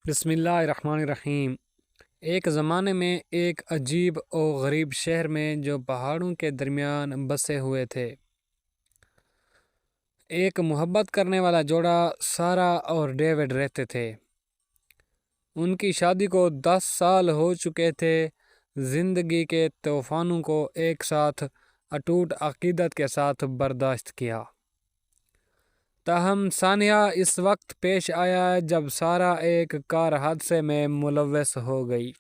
بسم اللہ الرحمن الرحیم۔ ایک زمانے میں ایک عجیب و غریب شہر میں جو پہاڑوں کے درمیان بسے ہوئے تھے، ایک محبت کرنے والا جوڑا سارا اور ڈیوڈ رہتے تھے۔ ان کی شادی کو 10 سال ہو چکے تھے۔ زندگی کے طوفانوں کو ایک ساتھ اٹوٹ عقیدت کے ساتھ برداشت کیا۔ تاہم سانحہ اس وقت پیش آیا جب سارا ایک کار حادثے میں ملوث ہو گئی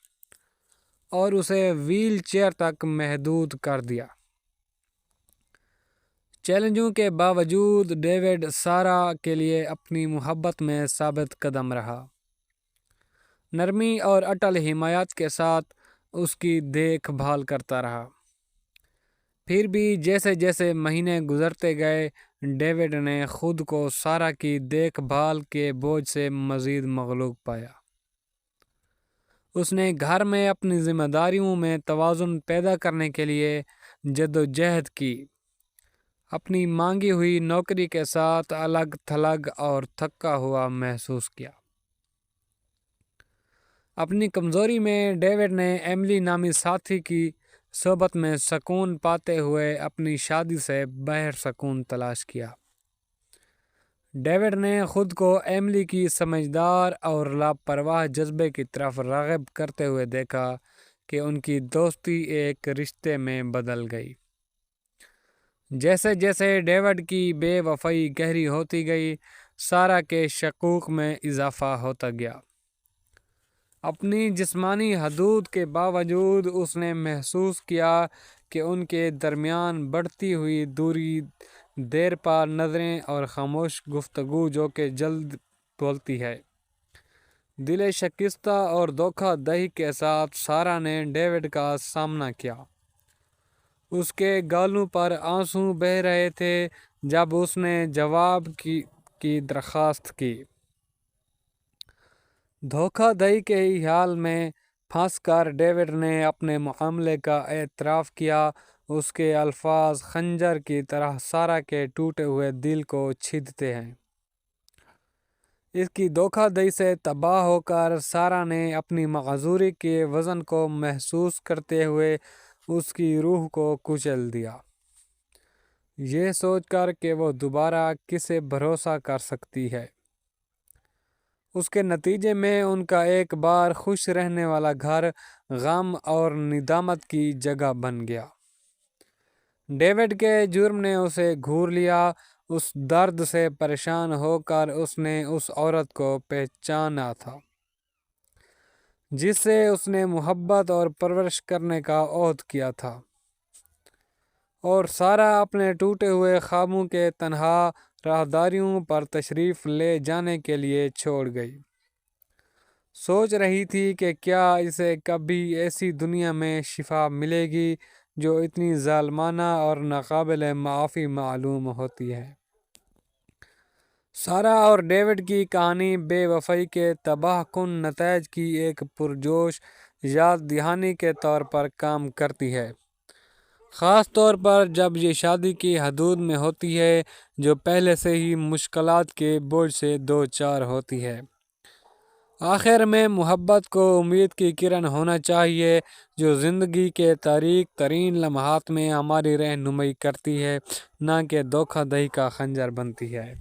اور اسے ویل چیئر تک محدود کر دیا۔ چیلنجوں کے باوجود ڈیوڈ سارا کے لیے اپنی محبت میں ثابت قدم رہا، نرمی اور اٹل حمایت کے ساتھ اس کی دیکھ بھال کرتا رہا۔ پھر بھی جیسے جیسے مہینے گزرتے گئے، ڈیوڈ نے خود کو سارا کی دیکھ بھال کے بوجھ سے مزید مغلوب پایا۔ اس نے گھر میں اپنی ذمہ داریوں میں توازن پیدا کرنے کے لیے جدوجہد کی، اپنی مانگی ہوئی نوکری کے ساتھ الگ تھلگ اور تھکا ہوا محسوس کیا۔ اپنی کمزوری میں ڈیوڈ نے ایملی نامی ساتھی کی صحبت میں سکون پاتے ہوئے اپنی شادی سے باہر سکون تلاش کیا۔ ڈیوڈ نے خود کو ایملی کی سمجھدار اور لاپرواہ جذبے کی طرف راغب کرتے ہوئے دیکھا کہ ان کی دوستی ایک رشتے میں بدل گئی۔ جیسے جیسے ڈیوڈ کی بے وفائی گہری ہوتی گئی، سارا کے شکوک میں اضافہ ہوتا گیا۔ اپنی جسمانی حدود کے باوجود اس نے محسوس کیا کہ ان کے درمیان بڑھتی ہوئی دوری، دیر پا نظریں اور خاموش گفتگو جو کہ جلد بولتی ہے، دل شکستہ اور دھوکہ دہی کے ساتھ سارا نے ڈیوڈ کا سامنا کیا۔ اس کے گالوں پر آنسو بہہ رہے تھے جب اس نے جواب کی درخواست کی۔ دھوکہ دہی کے ہی حال میں پھنس کر ڈیوڈ نے اپنے معاملے کا اعتراف کیا۔ اس کے الفاظ خنجر کی طرح سارا کے ٹوٹے ہوئے دل کو چھیدتے ہیں۔ اس کی دھوکہ دہی سے تباہ ہو کر سارا نے اپنی معذوری کے وزن کو محسوس کرتے ہوئے اس کی روح کو کچل دیا، یہ سوچ کر کہ وہ دوبارہ کسے بھروسہ کر سکتی ہے۔ اس کے نتیجے میں ان کا ایک بار خوش رہنے والا گھر غم اور ندامت کی جگہ بن گیا۔ ڈیوڈ کے جرم نے اسے گھور لیا۔ اس درد سے پریشان ہو کر اس نے اس عورت کو پہچانا تھا جس سے اس نے محبت اور پرورش کرنے کا عہد کیا تھا، اور سارا اپنے ٹوٹے ہوئے خوابوں کے تنہا راہداریوں پر تشریف لے جانے کے لیے چھوڑ گئی۔ سوچ رہی تھی کہ کیا اسے کبھی ایسی دنیا میں شفا ملے گی جو اتنی ظالمانہ اور ناقابل معافی معلوم ہوتی ہے۔ سارا اور ڈیوڈ کی کہانی بے وفائی کے تباہ کن نتائج کی ایک پرجوش یاد دہانی کے طور پر کام کرتی ہے، خاص طور پر جب یہ شادی کی حدود میں ہوتی ہے جو پہلے سے ہی مشکلات کے بوجھ سے دوچار ہوتی ہے۔ آخر میں محبت کو امید کی کرن ہونا چاہیے جو زندگی کے تاریک ترین لمحات میں ہماری رہنمائی کرتی ہے، نہ کہ دھوکہ دہی کا خنجر بنتی ہے۔